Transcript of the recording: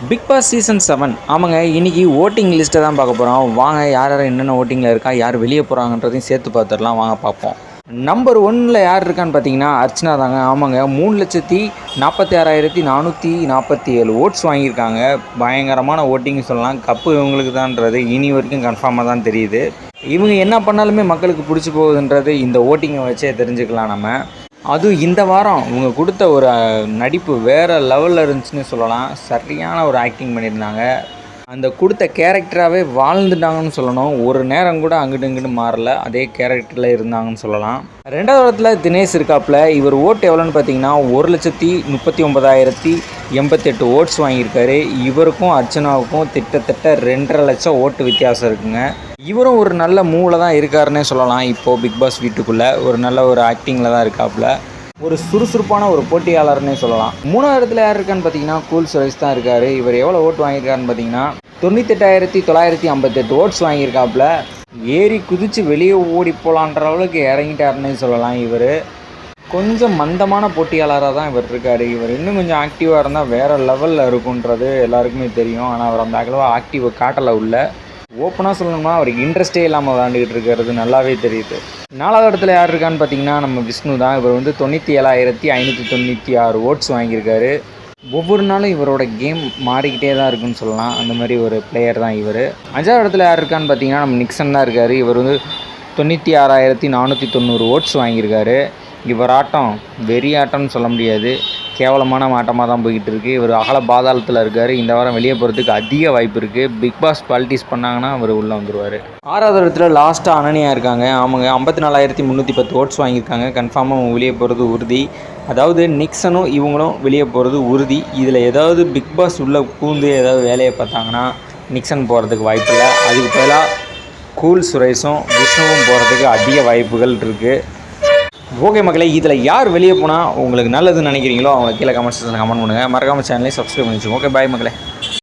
Big Boss season 7 ஆமாங்க. இன்றைக்கி voting லிஸ்ட்டை தான் பார்க்க போகிறோம். வாங்க யார் யார் என்னென்ன ஓட்டிங்கில் இருக்கா, யார் வெளியே போகிறாங்கன்றதையும் சேர்த்து பார்த்துடலாம். வாங்க பார்ப்போம். நம்பர் 1ல் யார் இருக்கான்னு பார்த்தீங்கன்னா அர்ச்சனா தாங்க. ஆமாங்க, 3,46,447 ஓட்ஸ் வாங்கியிருக்காங்க. பயங்கரமான ஓட்டிங்னு சொல்லலாம். கப்பு இவங்களுக்கு தான்ன்றது இனி வரைக்கும் கன்ஃபார்மாக தான் தெரியுது. இவங்க என்ன பண்ணாலுமே மக்களுக்கு பிடிச்சி போகுதுன்றது இந்த ஓட்டிங்கை வச்சே தெரிஞ்சுக்கலாம் நம்ம. அதுவும் இந்த வாரம் இவங்க கொடுத்த ஒரு நடிப்பு வேறு லெவலில் இருந்துச்சுன்னு சொல்லலாம். சரியான ஒரு ஆக்டிங் பண்ணியிருந்தாங்க. அந்த கொடுத்த கேரக்டராகவே வாழ்ந்துட்டாங்கன்னு சொல்லணும். ஒரு நேரம் கூட அங்கிட்டு இங்கிட்டு மாறல, அதே கேரக்டரில் இருந்தாங்கன்னு சொல்லலாம். 2வது இடத்துல தினேஷ் இருக்காப்புல. இவர் ஓட்டு எவ்வளோன்னு பார்த்தீங்கன்னா 1,39,088 ஓட்ஸ் வாங்கியிருக்காரு. இவருக்கும் அர்ச்சனாவுக்கும் கிட்டத்தட்ட 2.5 லட்சம் ஓட்டு வித்தியாசம் இருக்குங்க. இவரும் ஒரு நல்ல மூவில் தான் இருக்காருன்னே சொல்லலாம். இப்போது பிக் பாஸ் வீட்டுக்குள்ளே ஒரு நல்ல ஒரு ஆக்டிங்கில் தான் இருக்காப்புல. ஒரு சுறுசுறுப்பான ஒரு போட்டியாளர்னே சொல்லலாம். 3வது இடத்துல யார் இருக்கான்னு பார்த்தீங்கன்னா கூல் சுரேஷ் தான் இருக்கார். இவர் எவ்வளோ ஓட்டு வாங்கியிருக்காருன்னு பார்த்தீங்கன்னா 98,958 ஓட்ஸ் வாங்கியிருக்காப்புல. ஏறி குதித்து வெளியே ஓடி போகலான்ற அளவுக்கு இறங்கிட்டாருன்னே சொல்லலாம். இவர் கொஞ்சம் மந்தமான போட்டியாளராக தான் இவர் இருக்கார். இவர் இன்னும் கொஞ்சம் ஆக்டிவாக இருந்தால் வேறு லெவலில் இருக்குன்றது எல்லாருக்குமே தெரியும். ஆனால் அவர் அந்த அளவாக ஆக்டிவ் காட்டலை உள்ள. ஓப்பனாக சொல்லணும்னா அவருக்கு இன்ட்ரெஸ்டே இல்லாமல் விளாண்டுக்கிட்டு இருக்கிறது நல்லாவே தெரியுது. 4வது இடத்துல யார் இருக்கான்னு பார்த்தீங்கன்னா நம்ம விஷ்ணு தான். இவர் 97,596 ஓட்ஸ் வாங்கியிருக்காரு. ஒவ்வொரு நாளும் இவரோட கேம் மாறிக்கிட்டே தான் இருக்குன்னு சொல்லலாம். அந்த மாதிரி ஒரு பிளேயர் தான் இவர். 5வது இடத்துல யார் இருக்கான்னு பார்த்தீங்கன்னா நம்ம நிக்சன் தான் இருக்கார். இவர் 96,490 ஓட்ஸ் வாங்கியிருக்காரு. இவர் ஆட்டம் வெறி ஆட்டம்னு சொல்ல முடியாது, கேவலமான ஆட்டமாக தான் போய்கிட்டு இருக்குது. இவர் அகல பாதாளத்தில் இருக்கார். இந்த வாரம் வெளியே போகிறதுக்கு அதிக வாய்ப்பு இருக்குது. பிக் பாஸ் பாலிட்டிக்ஸ் பண்ணாங்கன்னா அவர் உள்ளே வந்துடுவார். 6வது இடத்துல லாஸ்ட்டாக அனன்யா இருக்காங்க. அவங்க 54,310 ஓட்ஸ் வாங்கியிருக்காங்க. கன்ஃபார்மாக அவங்க வெளியே போகிறது உறுதி. அதாவது நிக்சனும் இவங்களும் வெளியே போகிறது உறுதி. இதில் ஏதாவது பிக் பாஸ் உள்ளே பூந்து ஏதாவது வேலையை பார்த்தாங்கன்னா நிக்சன் போகிறதுக்கு வாய்ப்பு இல்லை. அதுக்கு பதிலாக கூல் சுரேஷும் விஷ்ணுவும் போகிறதுக்கு அதிக வாய்ப்புகள் இருக்குது. ஓகே மக்களே, இதில் யார் வெளியே போனால் உங்களுக்கு நல்லதுன்னு நினைக்கிறீங்களோ அவங்க கீழே கமெண்ட் செக்ஷனில் கமெண்ட் பண்ணுங்கள். மறக்காமல் சேனலை சப்ஸ்கிரைப் பண்ணி வச்சுக்கோங்க. ஓகே, பாய் மக்களே.